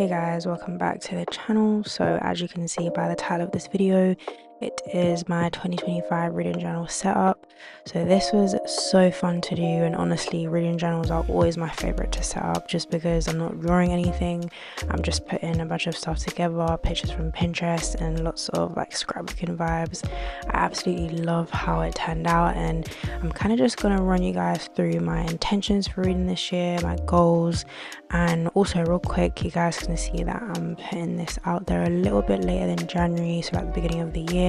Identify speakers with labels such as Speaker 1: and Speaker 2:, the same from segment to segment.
Speaker 1: Hey guys, welcome back to the channel. So as you can see by the title of this video, it is my 2025 reading journal setup. So this was so fun to do, and honestly reading journals are always my favorite to set up just because I'm not drawing anything. I'm just putting a bunch of stuff together, pictures from Pinterest and lots of like scrapbooking vibes. I absolutely love how it turned out, and I'm kind of just gonna run you guys through my intentions for reading this year, my goals, and also real quick, you guys can see that I'm putting this out there a little bit later than January, so at the beginning of the year.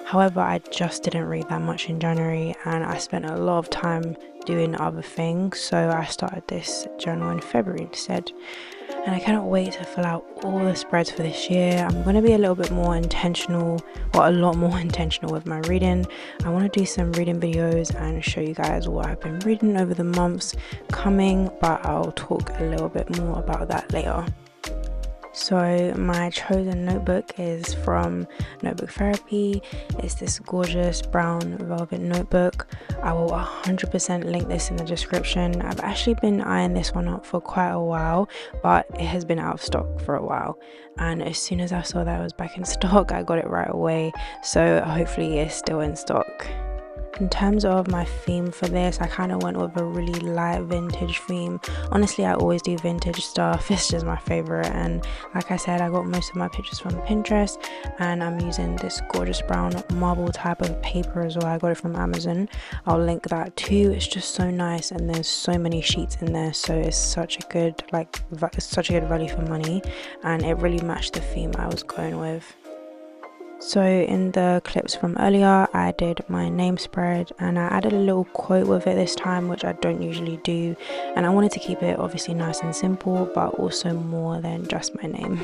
Speaker 1: However, I just didn't read that much in January and I spent a lot of time doing other things, so I started this journal in February instead. And I cannot wait to fill out all the spreads for this year. I'm going to be a little bit more intentional, or a lot more intentional with my reading. I want to do some reading videos and show you guys what I've been reading over the months coming, but I'll talk a little bit more about that later. So my chosen notebook is from Notebook Therapy. It's this gorgeous brown velvet notebook. I will 100% link this in the description. I've actually been eyeing this one up for quite a while, but it has been out of stock for a while. And as soon as I saw that it was back in stock, I got it right away. So hopefully it's still in stock. In terms of my theme for this, I kind of went with a really light vintage theme. Honestly, I always do vintage stuff. It's just my favorite, and like I said, I got most of my pictures from Pinterest, and I'm using this gorgeous brown marble type of paper as well. I got it from Amazon. I'll link that too. It's just so nice, and there's so many sheets in there, so it's such a good value for money, and it really matched the theme I was going with. So in the clips from earlier, I did my name spread and I added a little quote with it this time, which I don't usually do, and I wanted to keep it obviously nice and simple, but also more than just my name.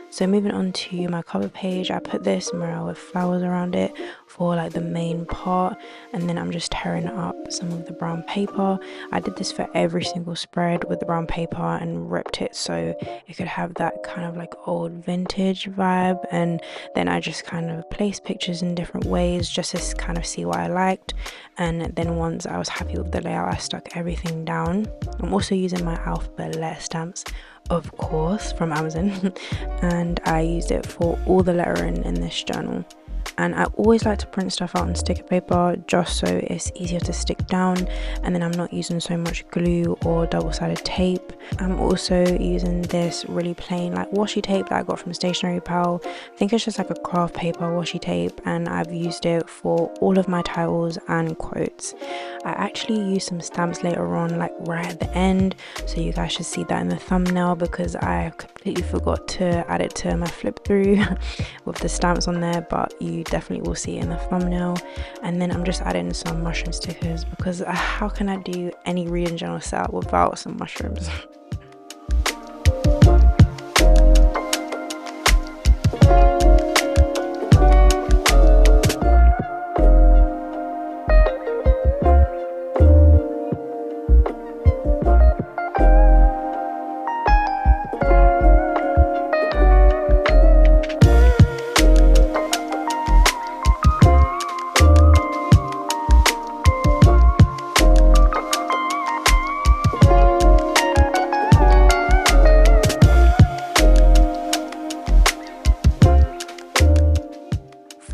Speaker 1: So moving on to my cover page, I put this mirror with flowers around it for like the main part, and then I'm just tearing up some of the brown paper. I did this for every single spread with the brown paper and ripped it so it could have that kind of like old vintage vibe, and then I just kind of placed pictures in different ways just to kind of see what I liked. And then once I was happy with the layout, I stuck everything down. I'm also using my alphabet letter stamps, of course, from Amazon, and I used it for all the lettering in this journal. And I always like to print stuff out on sticker paper just so it's easier to stick down, and then I'm not using so much glue or double-sided tape. I'm also using this really plain like washi tape that I got from Stationery Pal. I think it's just like a craft paper washi tape, and I've used it for all of my titles and quotes. I actually used some stamps later on, like right at the end, so you guys should see that in the thumbnail because I completely forgot to add it to my flip through with the stamps on there, but you definitely will see it in the thumbnail. And then I'm just adding some mushroom stickers because how can I do any reading journal setup without some mushrooms?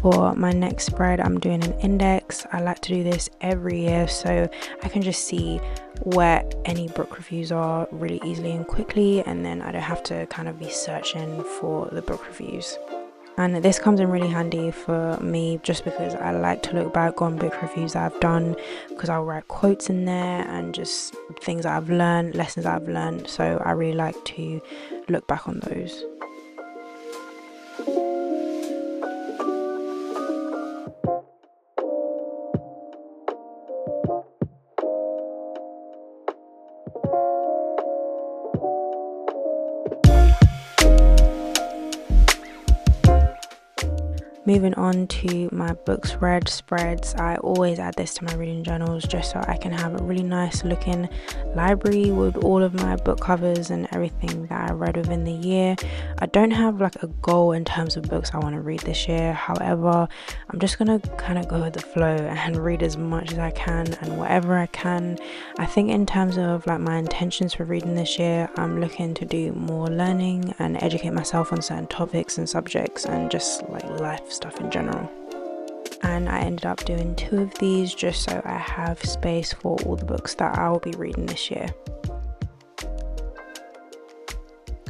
Speaker 1: For my next spread, I'm doing an index. I like to do this every year so I can just see where any book reviews are really easily and quickly, and then I don't have to kind of be searching for the book reviews. And this comes in really handy for me just because I like to look back on book reviews that I've done, because I'll write quotes in there and just things that I've learned, lessons that I've learned, so I really like to look back on those. Moving on to my books read spreads, I always add this to my reading journals just so I can have a really nice looking library with all of my book covers and everything that I read within the year. I don't have like a goal in terms of books I want to read this year, however I'm just gonna kind of go with the flow and read as much as I can and whatever I can. I think in terms of like my intentions for reading this year, I'm looking to do more learning and educate myself on certain topics and subjects and just like life stuff in general. And I ended up doing 2 of these just so I have space for all the books that I will be reading this year.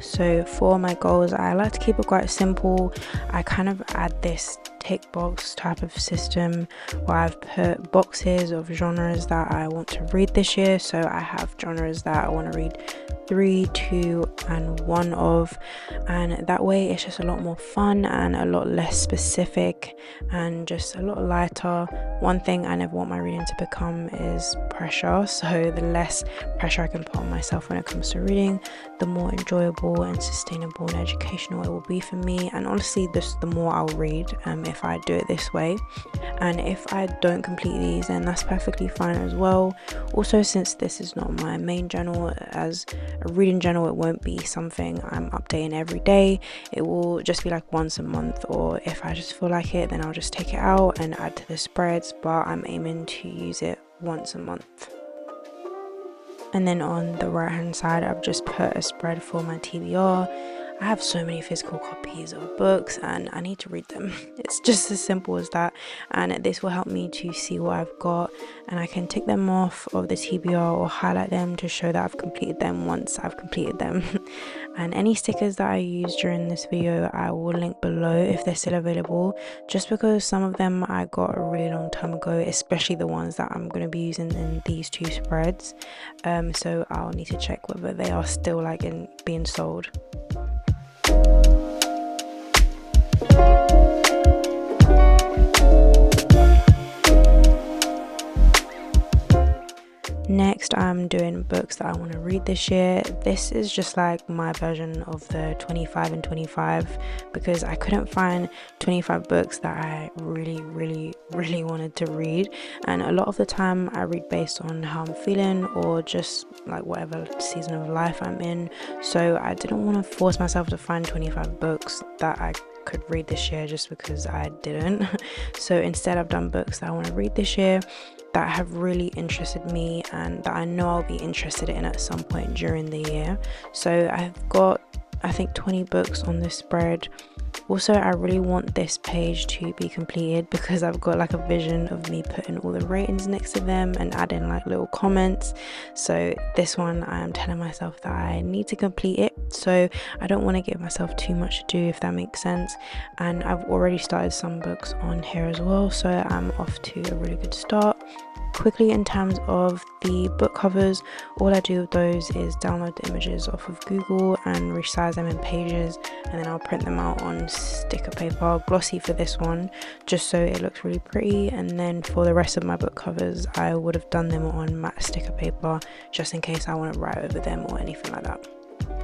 Speaker 1: So for my goals, I like to keep it quite simple. I kind of add this tick box type of system where I've put boxes of genres that I want to read this year. So I have genres that I want to read 3, 2 and 1 of, and that way it's just a lot more fun and a lot less specific and just a lot lighter. One thing I never want my reading to become is pressure, so the less pressure I can put on myself when it comes to reading, the more enjoyable and sustainable and educational it will be for me. And honestly, the more I'll read if I do it this way. And if I don't complete these, then that's perfectly fine as well. Also, since this is not my main journal, as a reading journal, it won't be something I'm updating every day. It will just be like once a month, or if I just feel like it, then I'll just take it out and add to the spreads, but I'm aiming to use it once a month. And then on the right hand side, I've just put a spread for my TBR. I have so many physical copies of books and I need to read them. It's just as simple as that, and this will help me to see what I've got, and I can tick them off of the TBR or highlight them to show that I've completed them once I've completed them. And any stickers that I use during this video I will link below if they're still available, just because some of them I got a really long time ago, especially the ones that I'm going to be using in these 2 spreads. So I'll need to check whether they are still like being sold. Next, I'm doing books that I want to read this year. This is just like my version of the 25 and 25, because I couldn't find 25 books that I really wanted to read, and a lot of the time I read based on how I'm feeling or just like whatever season of life I'm in. So I didn't want to force myself to find 25 books that I could read this year just because I didn't. So instead, I've done books that I want to read this year that have really interested me and that I know I'll be interested in at some point during the year. So I've got, I think, 20 books on this spread. Also, I really want this page to be completed because I've got like a vision of me putting all the ratings next to them and adding like little comments. So this one, I am telling myself that I need to complete it, so I don't want to give myself too much to do, if that makes sense. And I've already started some books on here as well, so I'm off to a really good start. Quickly, in terms of the book covers, all I do with those is download the images off of Google and resize them in Pages, and then I'll print them out on sticker paper, glossy for this one, just so it looks really pretty. And then for the rest of my book covers, I would have done them on matte sticker paper just in case I want to write over them or anything like that.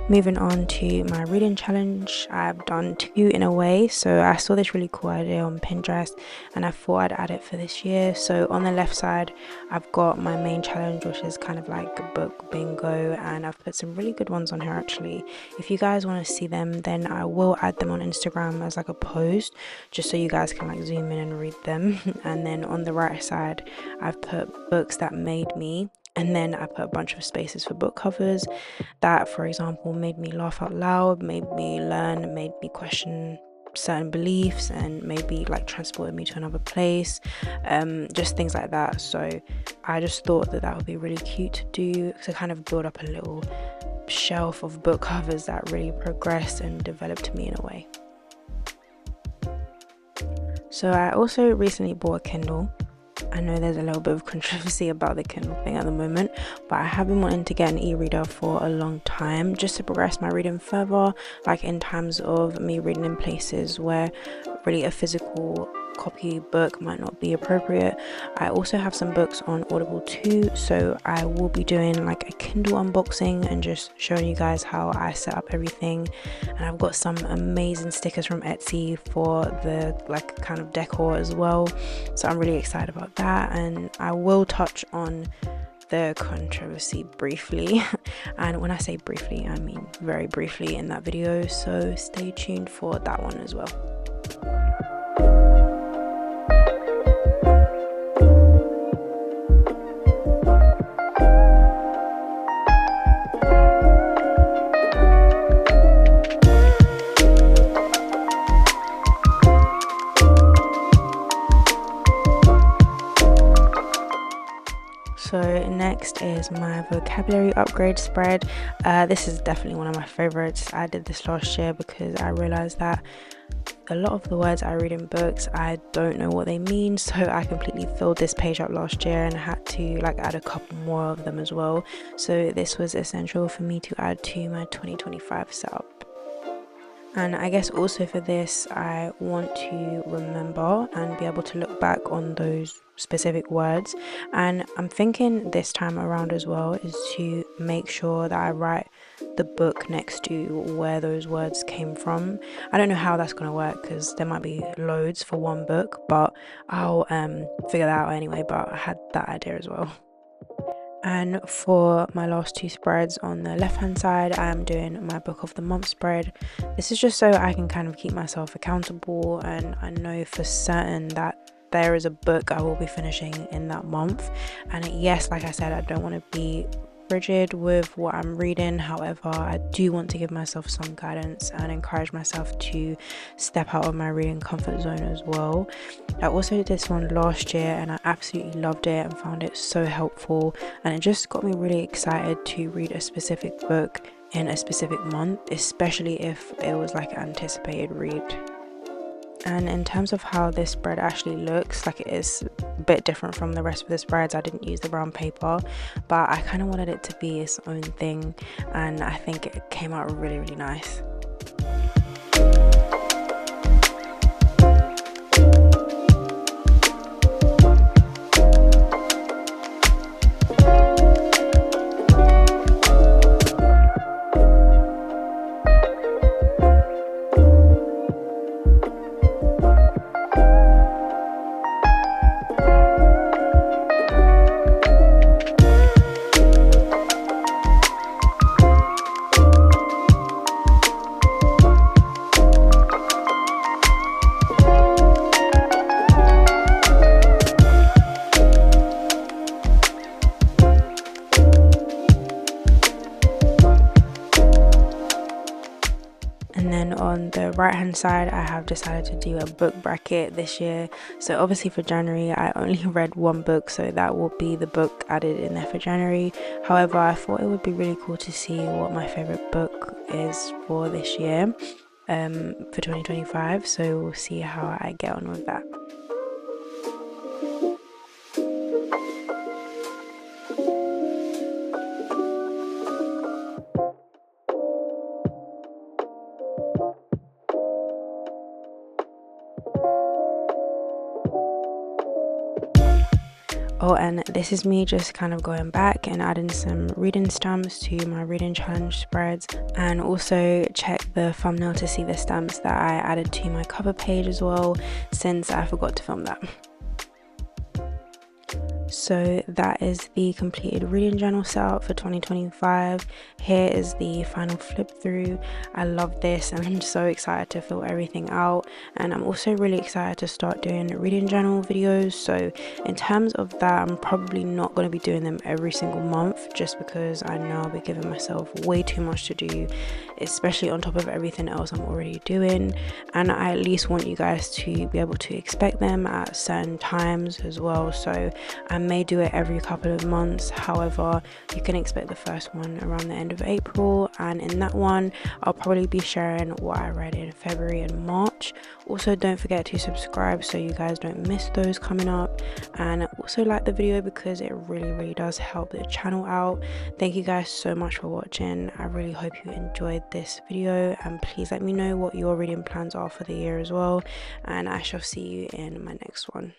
Speaker 1: Moving on to my reading challenge, I've done 2 in a way. So I saw this really cool idea on Pinterest and I thought I'd add it for this year. So on the left side, I've got my main challenge, which is kind of like a book bingo, and I've put some really good ones on here actually. If you guys want to see them, then I will add them on Instagram as like a post, just so you guys can like zoom in and read them. And then on the right side, I've put books that made me, and then I put a bunch of spaces for book covers that, for example, made me laugh out loud, made me learn, made me question certain beliefs, and maybe like transported me to another place, just things like that. So I just thought that would be really cute to do, to kind of build up a little shelf of book covers that really progressed and developed me in a way. So I also recently bought a Kindle. I know there's a little bit of controversy about the Kindle thing at the moment, but I have been wanting to get an e-reader for a long time, just to progress my reading further, like in terms of me reading in places where really a physical copy book might not be appropriate. I also have some books on Audible too, so I will be doing like a Kindle unboxing and just showing you guys how I set up everything. And I've got some amazing stickers from Etsy for the like kind of decor as well, so I'm really excited about that. And I will touch on the controversy briefly, and when I say briefly I mean very briefly in that video, so stay tuned for that one as well. So next is my vocabulary upgrade spread. This is definitely one of my favorites. I did this last year because I realized that a lot of the words I read in books, I don't know what they mean, so I completely filled this page up last year and had to like add a couple more of them as well. So this was essential for me to add to my 2025 setup. And I guess also for this, I want to remember and be able to look back on those specific words. And I'm thinking this time around as well is to make sure that I write the book next to where those words came from. I don't know how that's going to work because there might be loads for one book, but I'll figure that out anyway. But I had that idea as well. And for my last two spreads on the left hand side, I am doing my book of the month spread. This is just so I can kind of keep myself accountable, and I know for certain that there is a book I will be finishing in that month. And yes, like I said, I don't want to be rigid with what I'm reading. However, I do want to give myself some guidance and encourage myself to step out of my reading comfort zone as well. I also did this one last year and I absolutely loved it and found it so helpful, and it just got me really excited to read a specific book in a specific month, especially if it was like an anticipated read. And in terms of how this spread actually looks, like it is a bit different from the rest of the spreads. I didn't use the brown paper, but I kind of wanted it to be its own thing, and I think it came out really, really nice. And then on the right hand side, I have decided to do a book bracket this year. So obviously for January, I only read one book, so that will be the book added in there for January. However, I thought it would be really cool to see what my favorite book is for this year, for 2025. So we'll see how I get on with that. Oh, and this is me just kind of going back and adding some reading stamps to my reading challenge spreads, and also check the thumbnail to see the stamps that I added to my cover page as well, since I forgot to film that. So that is the completed reading journal setup for 2025. Here is the final flip through. I love this and I'm so excited to fill everything out, and I'm also really excited to start doing reading journal videos. So in terms of that, I'm probably not going to be doing them every single month, just because I know I'll be giving myself way too much to do, especially on top of everything else I'm already doing, and I at least want you guys to be able to expect them at certain times as well. So I'm may do it every couple of months. However, you can expect the first one around the end of April, and in that one I'll probably be sharing what I read in February and March. Also, don't forget to subscribe so you guys don't miss those coming up, and also like the video because it really does help the channel out. Thank you guys so much for watching. I really hope you enjoyed this video, and please let me know what your reading plans are for the year as well, and I shall see you in my next one.